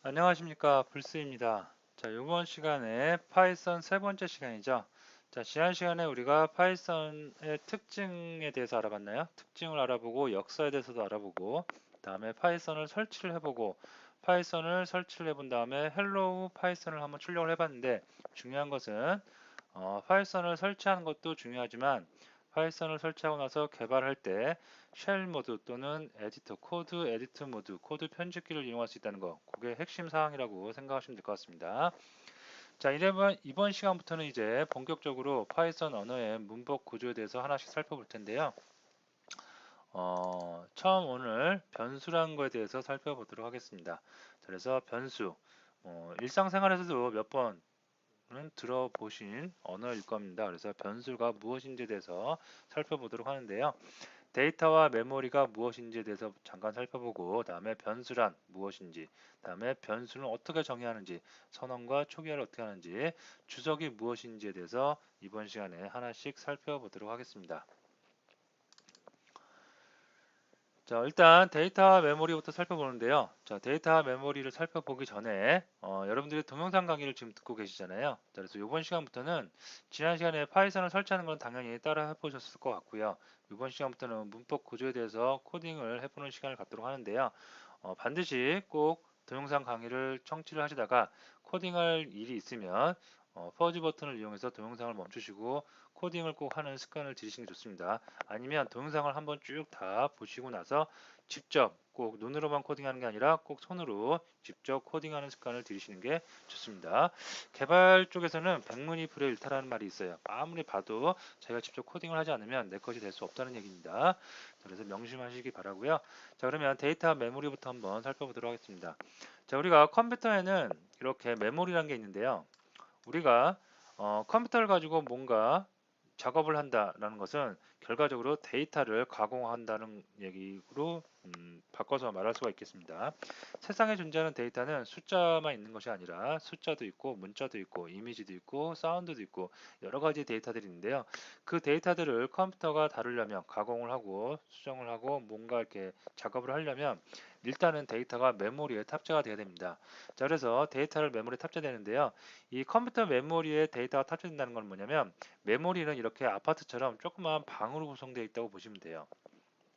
안녕하십니까, 불스입니다. 자, 이번 시간에 파이썬 세 번째 시간이죠. 자, 지난 시간에 우리가 파이썬의 특징에 대해서 알아봤나요? 특징을 알아보고 역사에 대해서도 알아보고 다음에 파이썬을 설치를 해보고 파이썬을 설치를 해본 다음에 헬로우 파이썬을 한번 출력을 해봤는데 중요한 것은 파이썬을 설치하는 것도 중요하지만 파이썬을 설치하고 나서 개발할 때 쉘 모드 또는 에디터, 코드 에디터 모드, 코드 편집기를 이용할 수 있다는 거, 그게 핵심 사항이라고 생각하시면 될 것 같습니다. 자, 이번 시간부터는 이제 본격적으로 파이썬 언어의 문법 구조에 대해서 하나씩 살펴볼 텐데요. 처음 오늘 변수라는 거에 대해서 살펴보도록 하겠습니다. 자, 그래서 변수, 일상생활에서도 몇 번은 들어보신 언어일 겁니다. 그래서 변수가 무엇인지에 대해서 살펴보도록 하는데요. 데이터와 메모리가 무엇인지에 대해서 잠깐 살펴보고 다음에 변수란 무엇인지, 다음에 변수는 어떻게 정의하는지, 선언과 초기화를 어떻게 하는지, 주석이 무엇인지에 대해서 이번 시간에 하나씩 살펴보도록 하겠습니다. 자, 일단 데이터와 메모리부터 살펴보는데요. 자, 데이터와 메모리를 살펴보기 전에 여러분들이 동영상 강의를 지금 듣고 계시잖아요. 자, 그래서 이번 시간부터는 지난 시간에 파이썬을 설치하는 건 당연히 따라 해보셨을 것 같고요. 이번 시간부터는 문법 구조에 대해서 코딩을 해보는 시간을 갖도록 하는데요. 반드시 꼭 동영상 강의를 청취를 하시다가 코딩할 일이 있으면 퍼즈 버튼을 이용해서 동영상을 멈추시고 코딩을 꼭 하는 습관을 들이시는 게 좋습니다. 아니면 동영상을 한번 쭉 다 보시고 나서 직접 꼭 눈으로만 코딩하는 게 아니라 꼭 손으로 직접 코딩하는 습관을 들이시는 게 좋습니다. 개발 쪽에서는 백문이 불여일타라는 말이 있어요. 아무리 봐도 자기가 직접 코딩을 하지 않으면 내 것이 될 수 없다는 얘기입니다. 그래서 명심하시기 바라고요. 자, 그러면 데이터 메모리부터 한번 살펴보도록 하겠습니다. 자, 우리가 컴퓨터에는 이렇게 메모리라는 게 있는데요. 우리가 컴퓨터를 가지고 뭔가 작업을 한다라는 것은 결과적으로 데이터를 가공한다는 얘기로 바꿔서 말할 수가 있겠습니다. 세상에 존재하는 데이터는 숫자만 있는 것이 아니라 숫자도 있고 문자도 있고 이미지도 있고 사운드도 있고 여러 가지 데이터들이 있는데요. 그 데이터들을 컴퓨터가 다루려면 가공을 하고 수정을 하고 뭔가 이렇게 작업을 하려면 일단은 데이터가 메모리에 탑재가 돼야 됩니다. 자, 그래서 데이터를 메모리에 탑재되는데요. 이 컴퓨터 메모리에 데이터가 탑재된다는 건 뭐냐면 메모리는 이렇게 아파트처럼 조그마한 방으로 구성되어 있다고 보시면 돼요.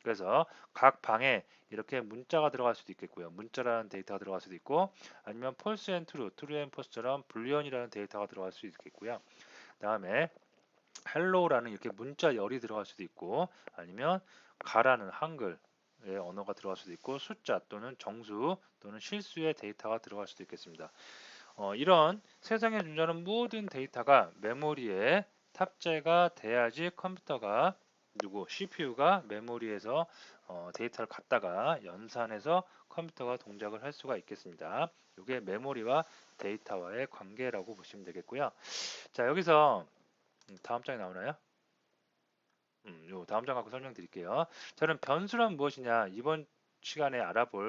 그래서 각 방에 이렇게 문자가 들어갈 수도 있겠고요. 문자라는 데이터가 들어갈 수도 있고 아니면 false and true, true and false처럼 불리언이라는 데이터가 들어갈 수 있겠고요. 다음에 hello라는 이렇게 문자 열이 들어갈 수도 있고 아니면 가라는 한글 의 언어가 들어갈 수도 있고 숫자 또는 정수 또는 실수의 데이터가 들어갈 수도 있겠습니다. 이런 세상에 존재하는 모든 데이터가 메모리에 탑재가 돼야지 컴퓨터가 CPU가 메모리에서 데이터를 갖다가 연산해서 컴퓨터가 동작을 할 수가 있겠습니다. 이게 메모리와 데이터와의 관계라고 보시면 되겠고요. 자, 여기서 다음 장에 나오나요? 요 다음 장 갖고 설명드릴게요. 저는 변수란 무엇이냐? 이번 시간에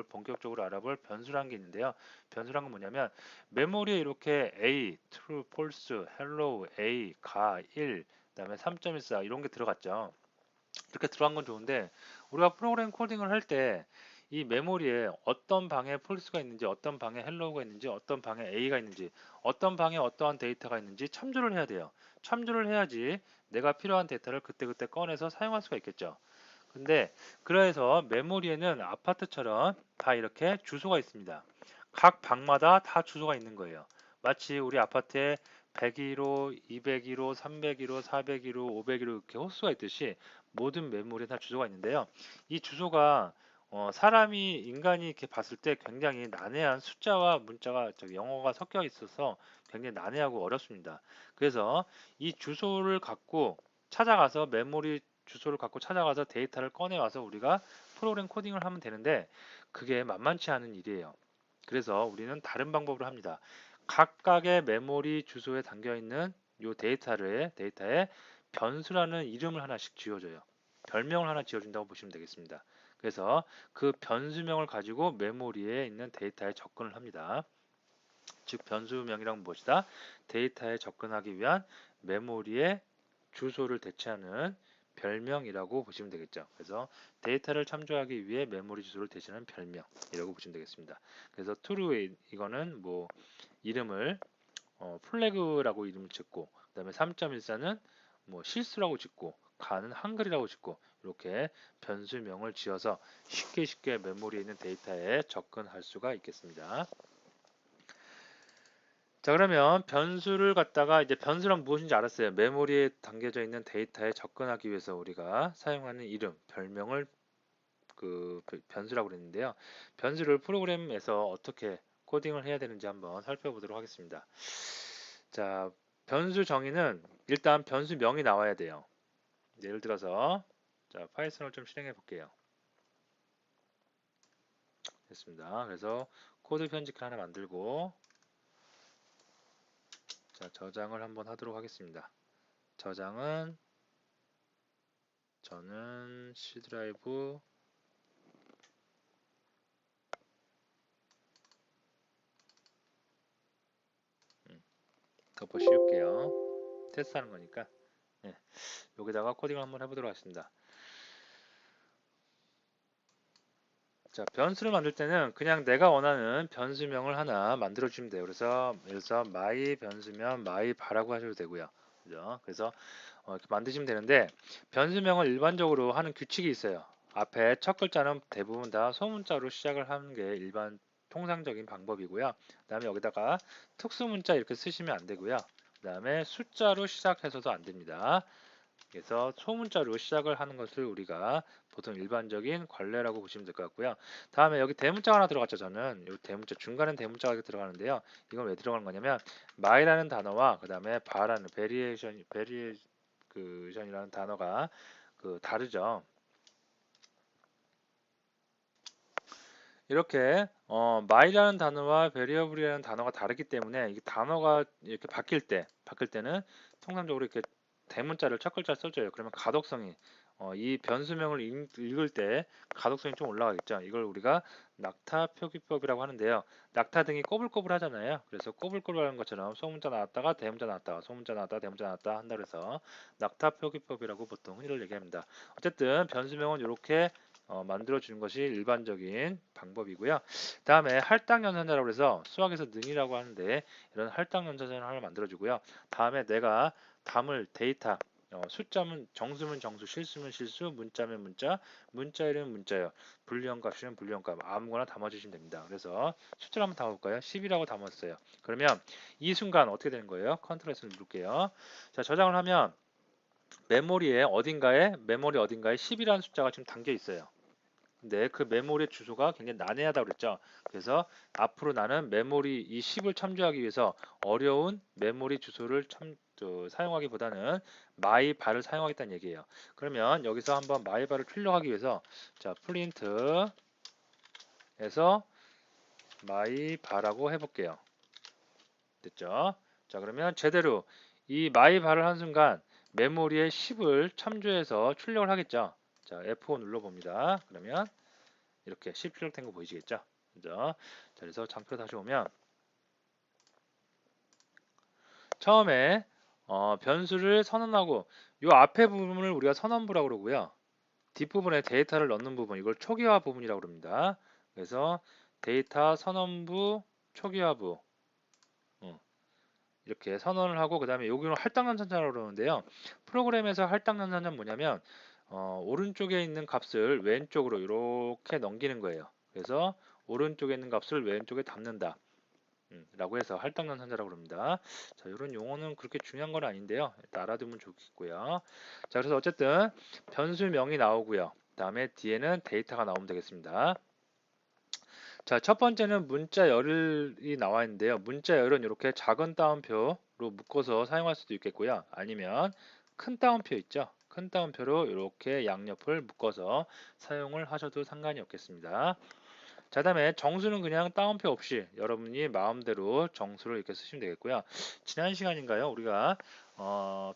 본격적으로 알아볼 변수라는 게 있는데요. 변수란 건 뭐냐면 메모리에 이렇게 A, true, false, hello, A, 가, 1, 그다음에 3.14 이런 게 들어갔죠. 이렇게 들어간 건 좋은데 우리가 프로그램 코딩을 할 때 이 메모리에 어떤 방에 폴스가 있는지 어떤 방에 헬로우가 있는지 어떤 방에 A가 있는지 어떤 방에 어떠한 데이터가 있는지 참조를 해야 돼요. 참조를 해야지 내가 필요한 데이터를 그때그때 꺼내서 사용할 수가 있겠죠. 근데 그래서 메모리에는 아파트처럼 다 이렇게 주소가 있습니다. 각 방마다 다 주소가 있는 거예요. 마치 우리 아파트에 101호, 201호, 301호, 401호, 501호 이렇게 호수가 있듯이 모든 메모리에 다 주소가 있는데요. 이 주소가 인간이 이렇게 봤을 때 굉장히 난해한 숫자와 문자가 영어가 섞여 있어서 굉장히 난해하고 어렵습니다. 그래서 이 주소를 갖고 찾아가서 메모리 주소를 갖고 찾아가서 데이터를 꺼내와서 우리가 프로그램 코딩을 하면 되는데 그게 만만치 않은 일이에요. 그래서 우리는 다른 방법으로 합니다. 각각의 메모리 주소에 담겨 있는 이 데이터에 변수라는 이름을 하나씩 지어줘요. 별명을 하나 지어준다고 보시면 되겠습니다. 그래서 그 변수명을 가지고 메모리에 있는 데이터에 접근을 합니다. 즉 변수명이란 무엇이다? 데이터에 접근하기 위한 메모리의 주소를 대체하는 별명이라고 보시면 되겠죠. 그래서 데이터를 참조하기 위해 메모리 주소를 대신하는 별명이라고 보시면 되겠습니다. 그래서 true 이거는 뭐 이름을 플래그라고 이름을 짓고, 그다음에 3.14는 뭐 실수라고 짓고, 가는 한글이라고 짓고, 이렇게 변수명을 지어서 쉽게 메모리에 있는 데이터에 접근할 수가 있겠습니다. 자, 그러면 변수를 갖다가 이제 변수란 무엇인지 알았어요. 메모리에 담겨져 있는 데이터에 접근하기 위해서 우리가 사용하는 이름, 별명을 그 변수라고 그랬는데요. 변수를 프로그램에서 어떻게 코딩을 해야 되는지 한번 살펴보도록 하겠습니다. 자, 변수 정의는 일단 변수명이 나와야 돼요. 예를 들어서 자, 파이썬을 좀 실행해 볼게요. 됐습니다. 그래서 코드 편집기 하나 만들고 자, 저장을 한번 하도록 하겠습니다. 저장은 저는 C 드라이브 덮어 씌울게요. 테스트하는 거니까 예, 여기다가 코딩을 한번 해보도록 하겠습니다. 자, 변수를 만들 때는 그냥 내가 원하는 변수명을 하나 만들어 주면 돼요. 그래서 my 변수면 my 바라고 하셔도 되고요. 그죠? 그래서 이렇게 만드시면 되는데 변수명을 일반적으로 하는 규칙이 있어요. 앞에 첫 글자는 대부분 다 소문자로 시작을 하는 게 일반 통상적인 방법이고요. 그 다음에 여기다가 특수문자 이렇게 쓰시면 안 되고요. 그 다음에 숫자로 시작해서도 안 됩니다. 그래서 소문자로 시작을 하는 것을 우리가 보통 일반적인 관례라고 보시면 될 것 같고요. 다음에 여기 대문자가 하나 들어갔죠. 저는 이 대문자 중간에 대문자가 들어가는데요. 이건 왜 들어가는 거냐면 my라는 단어와 그 다음에 바라는 베리에이션이라는 단어가 다르죠. 이렇게 my라는 단어와 variable이라는 단어가 다르기 때문에 이 단어가 이렇게 바뀔 때는 통상적으로 이렇게 대문자를 첫 글자 써줘요. 그러면 가독성이 이 변수명을 읽을 때 가독성이 좀 올라가겠죠. 이걸 우리가 낙타 표기법이라고 하는데요. 낙타 등이 꼬불꼬불 하잖아요. 그래서 꼬불꼬불 하는 것처럼 소문자 나왔다가 대문자 나왔다가 소문자 나왔다가 대문자 나왔다 한다 그래서 낙타 표기법이라고 보통 흔히들 얘기합니다. 어쨌든 변수명은 이렇게 만들어 주는 것이 일반적인 방법이고요. 다음에 할당 연산자라고 해서 수학에서 능이라고 하는데 이런 할당 연산자를 하나 만들어 주고요. 다음에 내가 담을 데이터 숫자면 정수면 정수, 실수면 실수, 문자면 문자, 문자 이름은 문자요. 불리한 값이면 불리한 값 아무거나 담아주시면 됩니다. 그래서 숫자를 한번 담아볼까요? 10이라고 담았어요. 그러면 이 순간 어떻게 되는 거예요? 컨트롤 S를 누를게요. 자, 저장을 하면 메모리 어딘가에 10이라는 숫자가 지금 담겨 있어요. 근데 그 메모리 주소가 굉장히 난해하다고 그랬죠. 그래서 앞으로 나는 메모리 이 10을 참조하기 위해서 어려운 메모리 주소를 사용하기보다는 mybar을 사용하겠다는 얘기예요. 그러면 여기서 한번 mybar을 출력하기 위해서 자, print에서 mybar라고 해볼게요. 됐죠? 자, 그러면 제대로 이 mybar을 한 순간 메모리에 10을 참조해서 출력을 하겠죠. 자, F5 눌러봅니다. 그러면 이렇게 10 출력된 거 보이시겠죠? 그죠? 자, 그래서 장표 다시 오면 처음에 변수를 선언하고 이 앞에 부분을 우리가 선언부라고 그러고요. 뒷부분에 데이터를 넣는 부분 이걸 초기화 부분이라고 합니다. 그래서 데이터 선언부 초기화부 이렇게 선언을 하고 그 다음에 여기는 할당연산자라고 그러는데요. 프로그램에서 할당연산자는 뭐냐면 오른쪽에 있는 값을 왼쪽으로 이렇게 넘기는 거예요. 그래서 오른쪽에 있는 값을 왼쪽에 담는다. 라고 해서 할당연산자라고 합니다. 자, 이런 용어는 그렇게 중요한 건 아닌데요. 일단 알아두면 좋겠고요. 자, 그래서 어쨌든 변수명이 나오고요. 다음에 뒤에는 데이터가 나오면 되겠습니다. 자, 첫 번째는 문자열이 나와 있는데요. 문자열은 이렇게 작은 따옴표로 묶어서 사용할 수도 있겠고요. 아니면 큰 따옴표 있죠. 큰 따옴표로 이렇게 양옆을 묶어서 사용을 하셔도 상관이 없겠습니다. 자, 다음에 정수는 그냥 따옴표 없이 여러분이 마음대로 정수를 이렇게 쓰시면 되겠고요. 지난 시간인가요? 우리가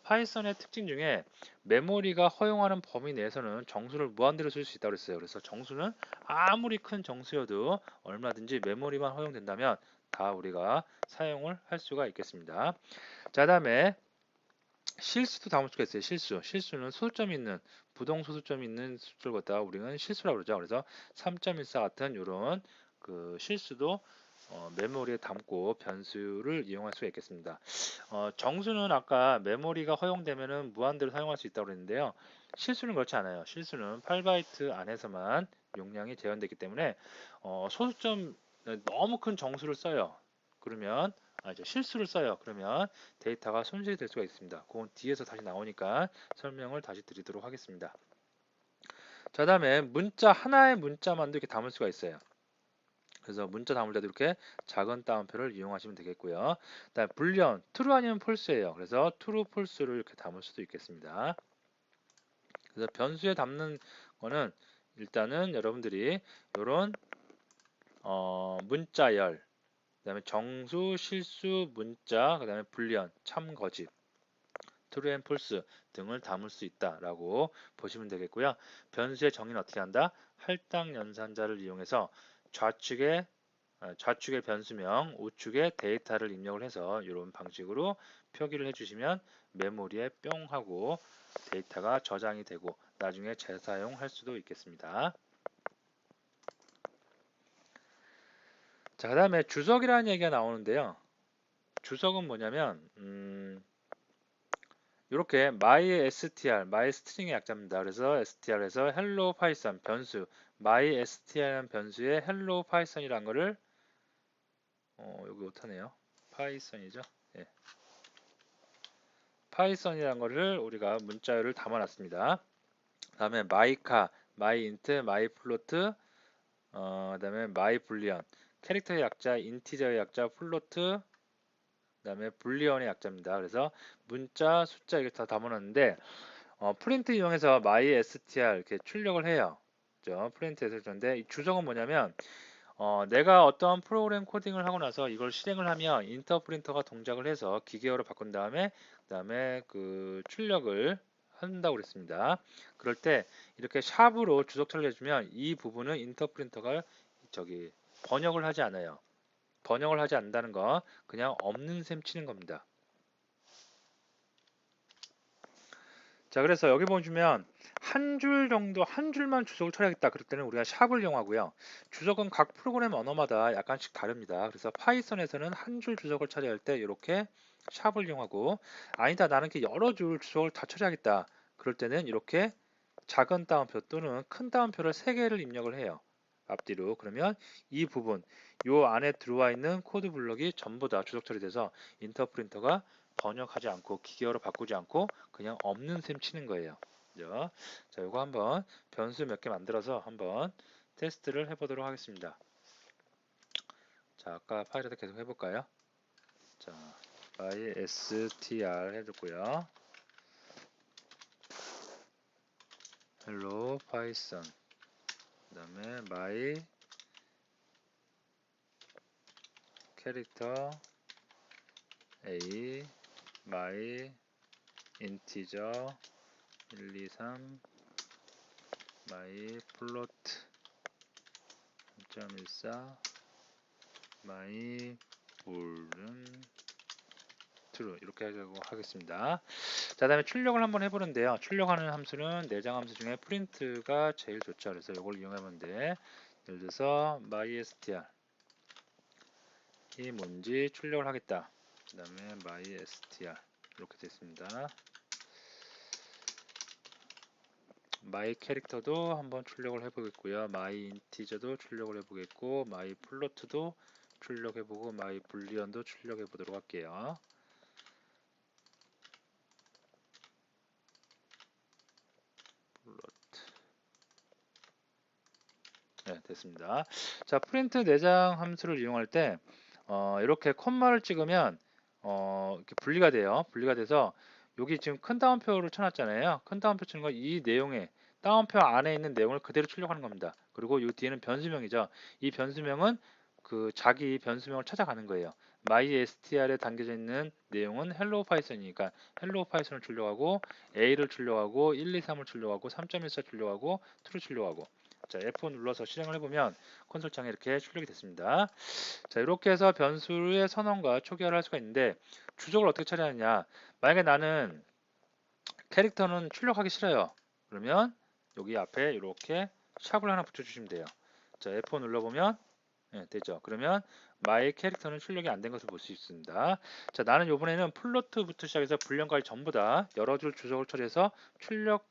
파이썬의 특징 중에 메모리가 허용하는 범위 내에서는 정수를 무한대로 쓸 수 있다고 했어요. 그래서 정수는 아무리 큰 정수여도 얼마든지 메모리만 허용된다면 다 우리가 사용을 할 수가 있겠습니다. 자, 다음에 실수도 담을 수가 있어요. 실수는 소수점이 있는 부동 소수점이 있는 숫자를 갖다가 우리는 실수라고 그러죠. 그래서 3.14 같은 이런 그 실수도 메모리에 담고 변수를 이용할 수가 있겠습니다. 정수는 아까 메모리가 허용되면은 무한대로 사용할 수 있다고 그랬는데요. 실수는 그렇지 않아요. 실수는 8바이트 안에서만 용량이 제한되기 때문에 소수점 너무 큰 정수를 써요. 그러면 실수를 써요. 그러면 데이터가 손실이 될 수가 있습니다. 그건 뒤에서 다시 나오니까 설명을 다시 드리도록 하겠습니다. 자, 다음에 문자 하나의 문자만도 이렇게 담을 수가 있어요. 그래서 문자 담을 때도 이렇게 작은 따옴표를 이용하시면 되겠고요. 그다음 불리언 true 아니면 false예요. 그래서 true, false를 이렇게 담을 수도 있겠습니다. 그래서 변수에 담는 거는 일단은 여러분들이 이런 문자열, 그다음에 정수, 실수, 문자, 그다음에 불리언, 참, 거짓, true and false 등을 담을 수 있다라고 보시면 되겠고요. 변수의 정의는 어떻게 한다? 할당 연산자를 이용해서 좌측의 변수명, 우측의 데이터를 입력을 해서 이런 방식으로 표기를 해주시면 메모리에 뿅 하고 데이터가 저장이 되고 나중에 재사용할 수도 있겠습니다. 자, 그 다음에 주석이라는 얘기가 나오는데요. 주석은 뭐냐면 이렇게 mystr, myString의 약자입니다. 그래서 str에서 hello python 변수, mystr이라는 변수에 hello python이라는 거를 여기 못하네요. 파이썬이죠. 예. 파이썬이라는 거를 우리가 문자열을 담아놨습니다. 다음에 mycar, myint, myfloat, 그다음에 myboolean, 캐릭터의 약자, 인티저의 약자, 플로트, 그다음에 불리언의 약자입니다. 그래서 문자, 숫자 이렇게 다 담아놨는데 프린트 이용해서 mystr 이렇게 출력을 해요. 그죠? 프린트에서 그런데 이 주석은 뭐냐면 내가 어떠한 프로그램 코딩을 하고 나서 이걸 실행을 하면 인터프린터가 동작을 해서 기계어로 바꾼 다음에 그 출력을 한다고 그랬습니다. 그럴 때 이렇게 샵으로 주석처를 해주면 이 부분은 인터프린터가 저기 번역을 하지 않아요. 번역을 하지 않는다는 거 그냥 없는 셈 치는 겁니다. 자, 그래서 여기 보시면 한 줄 정도, 한 줄만 주석을 처리하겠다. 그럴 때는 우리가 샵을 이용하고요. 주석은 각 프로그램 언어마다 약간씩 다릅니다. 그래서 파이썬에서는 한 줄 주석을 처리할 때 이렇게 샵을 이용하고 아니다, 나는 이렇게 여러 줄 주석을 다 처리하겠다. 그럴 때는 이렇게 작은 따옴표 또는 큰 따옴표를 3개를 입력을 해요. 앞뒤로. 그러면 이 부분, 요 안에 들어와 있는 코드 블럭이 전부 다 주석 처리돼서 인터프린터가 번역하지 않고 기계어로 바꾸지 않고 그냥 없는 셈 치는 거예요. 그죠? 자, 이거 한번 변수 몇 개 만들어서 한번 테스트를 해보도록 하겠습니다. 자, 아까 파일에다 계속 해볼까요? 자, mystr 해줬고요. hello python 그 다음에 my 캐릭터 a my integer 1, 2, 3 my float 3.14 my boolean true 이렇게 하겠습니다. 자, 다음에 출력을 한번 해보는데요. 출력하는 함수는 내장 함수 중에 print가 제일 좋죠. 그래서 이걸 이용하면 돼. 예를 들어서 mystr 이 뭔지 출력을 하겠다. 그 다음에 mystr 이렇게 됐습니다. my 캐릭터도 한번 출력을 해보겠고요. my 인티저도 출력을 해보겠고 my 플로트도 출력해보고 my 불리언도 출력해보도록 할게요. 네, 됐습니다. 자, 프린트 내장 함수를 이용할 때 이렇게 콤마를 찍으면 이렇게 분리가 돼요. 분리가 돼서 여기 지금 큰 따옴표를 쳐놨잖아요. 큰 따옴표 치는 거 이 내용에 따옴표 안에 있는 내용을 그대로 출력하는 겁니다. 그리고 이 뒤에는 변수명이죠. 이 변수명은 그 자기 변수명을 찾아가는 거예요. mystr에 담겨져 있는 내용은 hello python이니까 hello python을 출력하고 a를 출력하고 1, 2, 3을 출력하고 3.14 출력하고 2를 출력하고 자, F4 눌러서 실행을 해보면 콘솔창에 이렇게 출력이 됐습니다. 자, 이렇게 해서 변수의 선언과 초기화를 할 수가 있는데 주석을 어떻게 처리하느냐. 만약에 나는 캐릭터는 출력하기 싫어요. 그러면 여기 앞에 이렇게 샵을 하나 붙여주시면 돼요. 자, F4 눌러보면 되죠. 그러면 my 캐릭터는 출력이 안 된 것을 볼 수 있습니다. 자, 나는 이번에는 플로트부터 시작해서 불량까지 전부 다 여러 줄 주석을 처리해서 출력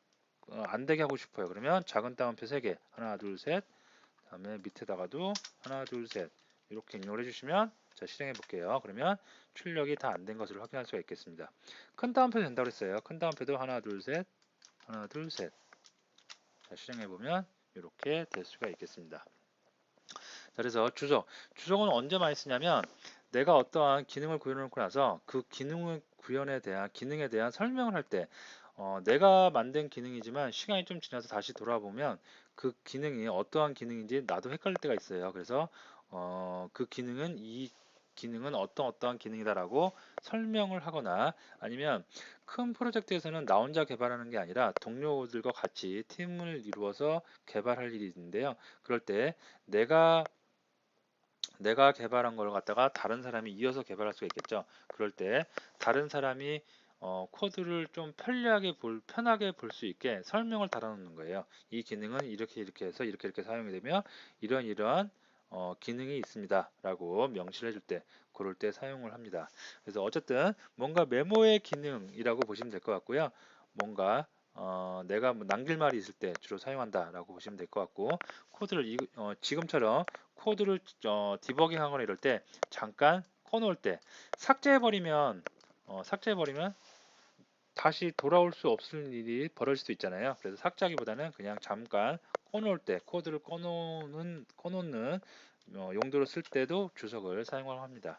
안 되게 하고 싶어요. 그러면 작은 따옴표 3개 하나 둘 셋 다음에 밑에다가도 하나 둘 셋 이렇게 입력을 해주시면 자 실행해 볼게요. 그러면 출력이 다 안 된 것을 확인할 수가 있겠습니다. 큰 따옴표 된다고 했어요. 큰 따옴표도 하나 둘 셋 하나 둘 셋 자, 실행해 보면 이렇게 될 수가 있겠습니다. 자, 그래서 주석은 언제 많이 쓰냐면 내가 어떠한 기능을 구현해놓고 나서 그 기능에 대한 설명을 할 때 내가 만든 기능이지만 시간이 좀 지나서 다시 돌아보면 그 기능이 어떠한 기능인지 나도 헷갈릴 때가 있어요. 그래서 그 기능은 이 기능은 어떠한 기능이다라고 설명을 하거나 아니면 큰 프로젝트에서는 나 혼자 개발하는 게 아니라 동료들과 같이 팀을 이루어서 개발할 일이 있는데요. 그럴 때 내가 개발한 걸 갖다가 다른 사람이 이어서 개발할 수가 있겠죠. 그럴 때 다른 사람이 코드를 좀 편하게 볼 수 있게 설명을 달아놓는 거예요. 이 기능은 이렇게 해서 이렇게 사용이 되며 이러한 기능이 있습니다. 라고 명시를 해줄 때 그럴 때 사용을 합니다. 그래서 어쨌든 뭔가 메모의 기능이라고 보시면 될 것 같고요. 뭔가 내가 뭐 남길 말이 있을 때 주로 사용한다 라고 보시면 될 것 같고 코드를 지금처럼 코드를 디버깅하거나 이럴 때 잠깐 꺼놓을 때 삭제해버리면 다시 돌아올 수 없을 일이 벌어질 수 있잖아요. 그래서 삭제하기보다는 그냥 잠깐 꺼놓을 때 코드를 꺼놓는 용도로 쓸 때도 주석을 사용을 합니다.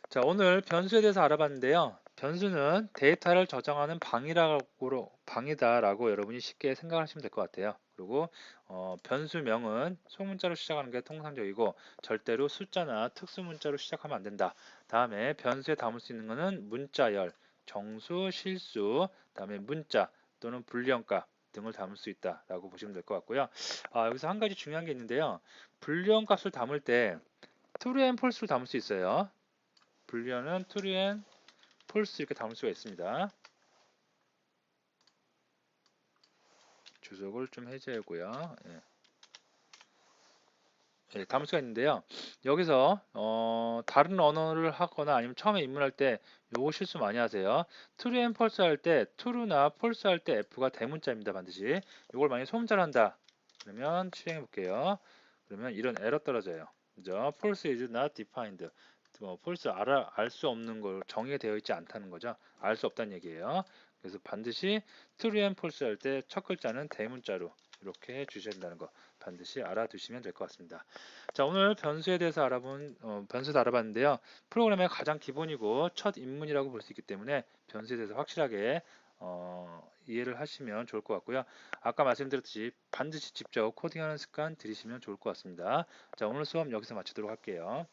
자, 오늘 변수에 대해서 알아봤는데요. 변수는 데이터를 저장하는 방이다라고 여러분이 쉽게 생각하시면 될 것 같아요. 그리고 변수명은 소문자로 시작하는 게 통상적이고 절대로 숫자나 특수문자로 시작하면 안 된다. 다음에 변수에 담을 수 있는 것은 문자열, 정수, 실수, 다음에 문자 또는 불리언값 등을 담을 수 있다라고 보시면 될 것 같고요. 여기서 한 가지 중요한 게 있는데요. 불리언값을 담을 때 true and false를 담을 수 있어요. 불리언은 true and false 이렇게 담을 수가 있습니다. 주석을 좀 해제하고요. 담을 수가 있는데요. 여기서 다른 언어를 하거나 아니면 처음에 입문할 때 요거 실수 많이 하세요. true and false 할 때 true나 false 할 때 F가 대문자입니다. 반드시. 요걸 만약에 소문자로 한다. 그러면 실행해 볼게요. 그러면 이런 에러 떨어져요. 그죠? false is not defined. false 알 수 없는 걸 정의되어 있지 않다는 거죠. 알 수 없다는 얘기예요. 그래서 반드시 true and false 할 때 첫 글자는 대문자로 이렇게 해주셔야 된다는 거 반드시 알아두시면 될 것 같습니다. 자, 오늘 변수에 대해서 변수도 알아봤는데요. 프로그램의 가장 기본이고 첫 입문이라고 볼 수 있기 때문에 변수에 대해서 확실하게 이해를 하시면 좋을 것 같고요. 아까 말씀드렸듯이 반드시 직접 코딩하는 습관 들이시면 좋을 것 같습니다. 자, 오늘 수업 여기서 마치도록 할게요.